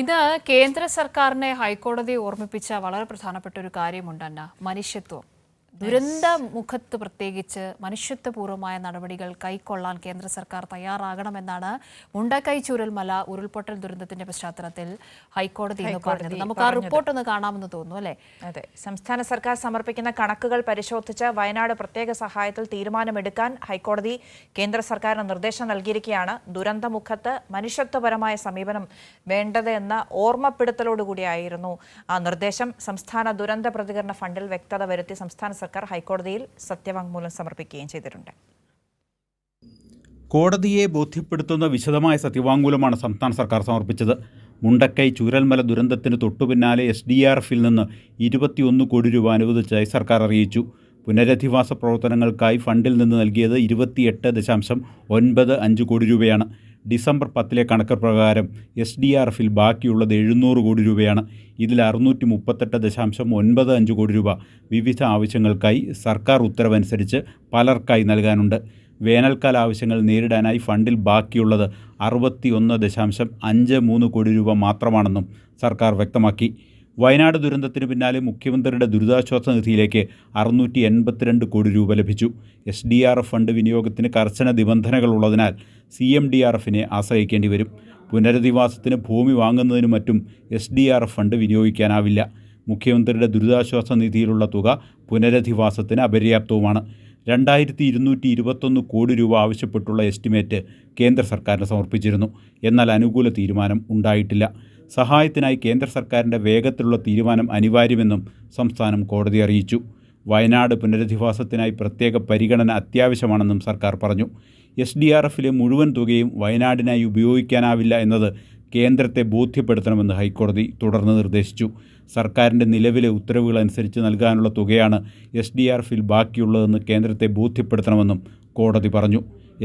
ഇത് കേന്ദ്ര സർക്കാരിനെ ഹൈക്കോടതി ഓർമ്മിപ്പിച്ച വളരെ പ്രധാനപ്പെട്ട ഒരു കാര്യമുണ്ട് അന്ന, മനുഷ്യത്വം. ദുരന്ത മുഖത്ത് പ്രത്യേകിച്ച് മനുഷ്യത്വപൂർവമായ നടപടികൾ കൈക്കൊള്ളാൻ കേന്ദ്ര സർക്കാർ തയ്യാറാകണമെന്നാണ് മുണ്ടക്കൈ ചൂരൽമല ഉരുൾപൊട്ടൽ ദുരന്തത്തിന്റെ പശ്ചാത്തലത്തിൽ ഹൈക്കോടതി പറഞ്ഞത്. നമുക്ക് ആ റിപ്പോർട്ട് ഒന്ന് കാണാമെന്ന് തോന്നുന്നു, അല്ലേ? അതെ, സംസ്ഥാന സർക്കാർ സമർപ്പിക്കുന്ന കണക്കുകൾ പരിശോധിച്ച് വയനാട് പ്രത്യേക സഹായത്തിൽ തീരുമാനമെടുക്കാൻ ഹൈക്കോടതി കേന്ദ്ര സർക്കാരിന് നിർദ്ദേശം നൽകിയിരിക്കുകയാണ്. ദുരന്തമുഖത്ത് മനുഷ്യത്വപരമായ സമീപനം വേണ്ടത് എന്ന ഓർമ്മപ്പെടുത്തലോടുകൂടിയായിരുന്നു ആ നിർദ്ദേശം. സംസ്ഥാന ദുരന്ത പ്രതികരണ ഫണ്ടിൽ വ്യക്തത വരുത്തി സംസ്ഥാന സർക്കാർ ഹൈക്കോടതിയിൽ സത്യവാങ്മൂലം സമർപ്പിക്കുകയും ചെയ്തിട്ടുണ്ട്. കോടതിയെ ബോധ്യപ്പെടുത്തുന്ന വിശദമായ സത്യവാങ്മൂലമാണ് സംസ്ഥാന സർക്കാർ സമർപ്പിച്ചത്. മുണ്ടക്കൈ ചൂരൽമല ദുരന്തത്തിന് തൊട്ടുപിന്നാലെ SDRFിൽ നിന്ന് 21 കോടി രൂപ അനുവദിച്ചതായി സർക്കാർ അറിയിച്ചു. പുനരധിവാസ പ്രവർത്തനങ്ങൾക്കായി ഫണ്ടിൽ നിന്ന് നൽകിയത് 28.95 കോടി രൂപയാണ്. ഡിസംബർ 10 കണക്ക് പ്രകാരം SDRFിൽ ബാക്കിയുള്ളത് 700 കോടി രൂപയാണ്. ഇതിൽ 638.95 കോടി രൂപ വിവിധ ആവശ്യങ്ങൾക്കായി സർക്കാർ ഉത്തരവനുസരിച്ച് പലർക്കായി നൽകാനുണ്ട്. വേനൽക്കാല ആവശ്യങ്ങൾ നേരിടാനായി ഫണ്ടിൽ ബാക്കിയുള്ളത് 61.53 കോടി രൂപ മാത്രമാണെന്നും സർക്കാർ വ്യക്തമാക്കി. വയനാട് ദുരന്തത്തിന് പിന്നാലെ മുഖ്യമന്ത്രിയുടെ ദുരിതാശ്വാസ നിധിയിലേക്ക് 682 കോടി രൂപ ലഭിച്ചു. SDRF ഫണ്ട് വിനിയോഗത്തിന് കർശന നിബന്ധനകളുള്ളതിനാൽ CMDRFിനെ ആശ്രയിക്കേണ്ടി വരും. പുനരധിവാസത്തിന് ഭൂമി വാങ്ങുന്നതിനും മറ്റും SDRF ഫണ്ട് വിനിയോഗിക്കാനാവില്ല. മുഖ്യമന്ത്രിയുടെ ദുരിതാശ്വാസ നിധിയിലുള്ള തുക പുനരധിവാസത്തിന് അപര്യാപ്തവുമാണ്. 2221 കോടി രൂപ ആവശ്യപ്പെട്ടുള്ള എസ്റ്റിമേറ്റ് കേന്ദ്ര സർക്കാരിന് സമർപ്പിച്ചിരുന്നു. എന്നാൽ അനുകൂല തീരുമാനം ഉണ്ടായിട്ടില്ല. സഹായത്തിനായി കേന്ദ്ര സർക്കാരിൻ്റെ വേഗത്തിലുള്ള തീരുമാനം അനിവാര്യമെന്നും സംസ്ഥാനം കോടതി അറിയിച്ചു. വയനാട് പുനരധിവാസത്തിനായി പ്രത്യേക പരിഗണന അത്യാവശ്യമാണെന്നും സർക്കാർ പറഞ്ഞു. SDRFിലെ മുഴുവൻ തുകയും വയനാടിനായി ഉപയോഗിക്കാനാവില്ല എന്നത് കേന്ദ്രത്തെ ബോധ്യപ്പെടുത്തണമെന്ന് ഹൈക്കോടതി തുടർന്ന് നിർദ്ദേശിച്ചു. സർക്കാരിൻ്റെ നിലവിലെ ഉത്തരവുകൾ അനുസരിച്ച് നൽകാനുള്ള തുകയാണ് SDRFിൽ ബാക്കിയുള്ളതെന്ന് കേന്ദ്രത്തെ ബോധ്യപ്പെടുത്തണമെന്നും കോടതി പറഞ്ഞു.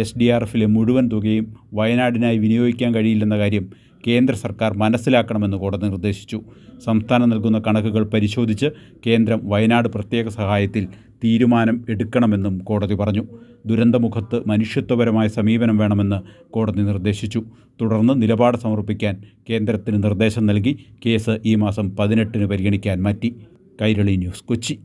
SDRFിലെ മുഴുവൻ തുകയും വയനാടിനായി വിനിയോഗിക്കാൻ കഴിയില്ലെന്ന കാര്യം കേന്ദ്ര സർക്കാർ മനസ്സിലാക്കണമെന്ന് കോടതി നിർദ്ദേശിച്ചു. സംസ്ഥാനം നൽകുന്ന കണക്കുകൾ പരിശോധിച്ച് കേന്ദ്രം വയനാട് പ്രത്യേക സഹായത്തിൽ തീരുമാനം എടുക്കണമെന്നും കോടതി പറഞ്ഞു. ദുരന്തമുഖത്ത് മനുഷ്യത്വപരമായ സമീപനം വേണമെന്ന് കോടതി നിർദ്ദേശിച്ചു. തുടർന്ന് നിലപാട് സമർപ്പിക്കാൻ കേന്ദ്രത്തിന് നിർദ്ദേശം നൽകി. കേസ് ഈ മാസം 18 പരിഗണിക്കാൻ മാറ്റി. കൈരളി ന്യൂസ്, കൊച്ചി.